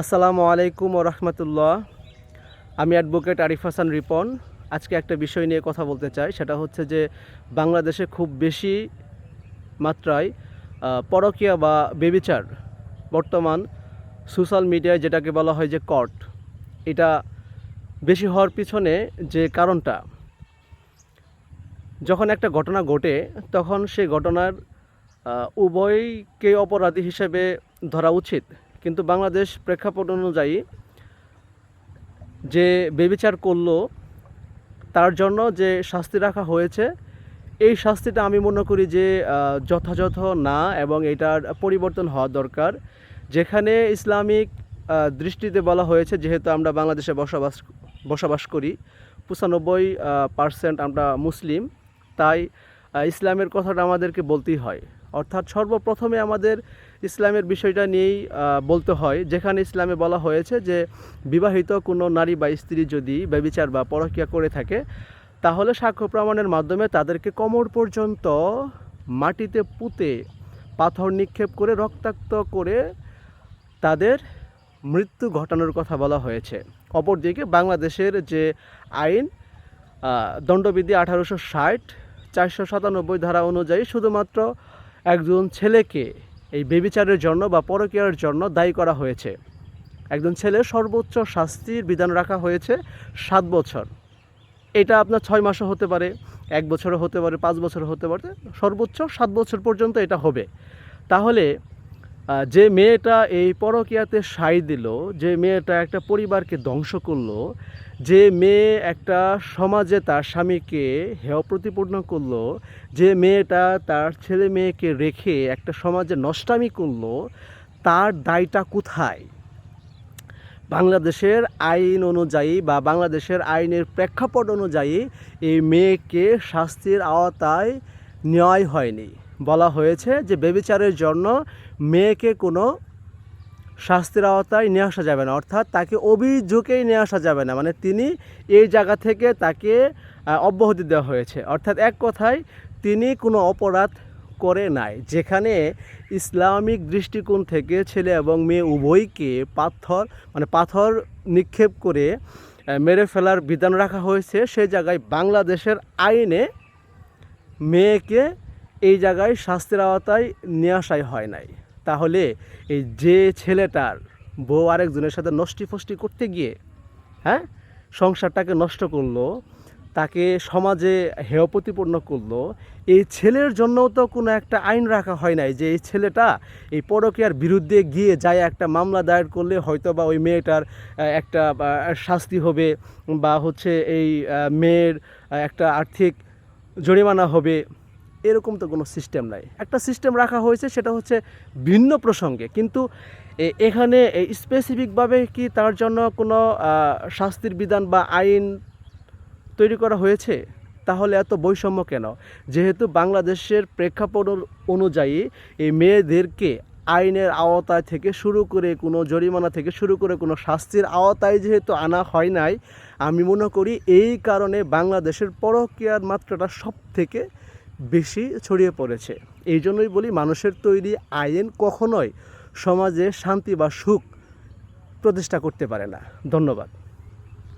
আসসালামু আলাইকুম ওয়া রাহমাতুল্লাহ। আমি অ্যাডভোকেট আরিফ হাসান রিপন। আজকে একটা বিষয় নিয়ে কথা বলতে চাই, সেটা হচ্ছে যে বাংলাদেশে খুব বেশি মাত্রায় পরকীয়া বা ব্যভিচার বর্তমান সোশ্যাল মিডিয়ায় যেটাকে বলা হয় যে কর্ট, এটা বেশি হওয়ার পিছনে যে কারণটা, যখন একটা ঘটনা ঘটে তখন সেই ঘটনার উভয়কে অপরাধী হিসেবে ধরা উচিত, কিন্তু বাংলাদেশ প্রেক্ষাপট অনুযায়ী যে ব্যভিচার করলো তার জন্য যে শাস্তি রাখা হয়েছে, এই শাস্তিটা আমি মনে করি যে যথাযথ না এবং এটার পরিবর্তন হওয়া দরকার। যেখানে ইসলামিক দৃষ্টিতে বলা হয়েছে, যেহেতু আমরা বাংলাদেশে বসবাস করি, 95% আমরা মুসলিম, তাই ইসলামের কথাটা আমাদেরকে বলতেই হয়। অর্থাৎ সর্বপ্রথমে আমাদের ইসলামের বিষয়টা নিয়েই বলতে হয়, যেখানে ইসলামে বলা হয়েছে যে বিবাহিত কোনো নারী বা স্ত্রী যদি ব্যভিচার বা পরকীয়া করে থাকে, তাহলে সাক্ষ্য প্রমাণের মাধ্যমে তাদেরকে কোমর পর্যন্ত মাটিতে পুঁতে পাথর নিক্ষেপ করে রক্তাক্ত করে তাদের মৃত্যু ঘটানোর কথা বলা হয়েছে। অপরদিকে বাংলাদেশের যে আইন, দণ্ডবিধি 1860 497 ধারা অনুযায়ী শুধুমাত্র একজন ছেলেকে এই ব্যভিচারের জন্য বা পরকীয়ার জন্য দায়ী করা হয়েছে। একজন ছেলের সর্বোচ্চ শাস্তির বিধান রাখা হয়েছে 7 বছর। এটা আপনার 6 মাসও হতে পারে, 1 বছরও হতে পারে, 5 বছরও হতে পারে, সর্বোচ্চ 7 বছর পর্যন্ত এটা হবে। তাহলে যে মেয়েটা এই পরকীয়াতে সায় দিল, যে মেয়েটা একটা পরিবারকে ধ্বংস করলো, যে মেয়ে একটা সমাজে তার স্বামীকে হেয় প্রতিপন্ন করলো, যে মেয়েটা তার ছেলে মেয়েকে রেখে একটা সমাজে নষ্টামি করলো, তার দায়টা কোথায়? বাংলাদেশের আইন অনুযায়ী বা বাংলাদেশের আইনের প্রেক্ষাপট অনুযায়ী এই মেয়েকে শাস্তির আওতায় নেওয়াই হয়নি। বলা হয়েছে যে ব্যভিচারের জন্য মেয়েকে কোনো শাস্তির আওতায় নিয়ে আসা যাবে না, অর্থাৎ তাকে অভিযোগেই নিয়ে আসা যাবে না, মানে তিনি এই জায়গা থেকে তাকে অব্যাহতি দেওয়া হয়েছে। অর্থাৎ এক কথায় তিনি কোনো অপরাধ করে নাই। যেখানে ইসলামিক দৃষ্টিকোণ থেকে ছেলে এবং মেয়ে উভয়কে পাথর নিক্ষেপ করে মেরে ফেলার বিধান রাখা হয়েছে, সেই জায়গায় বাংলাদেশের আইনে মেয়েকে এই জায়গায় শাস্তির আওতায় নিয়ে আসাই হয় নাই। তাহলে এই যে ছেলেটার বউ আরেকজনের সাথে নষ্টি ফষ্টি করতে গিয়ে সংসারটাকে নষ্ট করলো, তাকে সমাজে হেয় প্রতিপন্ন করলো, এই ছেলের জন্যও তো কোনো একটা আইন রাখা হয় নাই যে এই ছেলেটা এই পরকীয়ার বিরুদ্ধে গিয়ে যায় একটা মামলা দায়ের করলে হয়তো বা ওই মেয়েটার একটা শাস্তি হবে, বা হচ্ছে এই মেয়ের একটা আর্থিক জরিমানা হবে। এরকম তো কোনো সিস্টেম নাই। একটা সিস্টেম রাখা হয়েছে, সেটা হচ্ছে ভিন্ন প্রসঙ্গে, কিন্তু এখানে স্পেসিফিকভাবে কি তার জন্য কোনো শাস্তির বিধান বা আইন তৈরি করা হয়েছে? তাহলে এত বৈষম্য কেন? যেহেতু বাংলাদেশের প্রেক্ষাপট অনুযায়ী এই মেয়েদেরকে আইনের আওতায় থেকে শুরু করে কোনো জরিমানা থেকে শুরু করে কোনো শাস্তির আওতায় যেহেতু আনা হয় নাই, আমি মনে করি এই কারণে বাংলাদেশের পরকীয়ার মাত্রাটা সব থেকে বেশি ছড়িয়ে পড়েছে। এই জন্যই বলি, মানুষের তৈরি আইন কখনোই সমাজে শান্তি বা সুখ প্রতিষ্ঠা করতে পারে না। ধন্যবাদ।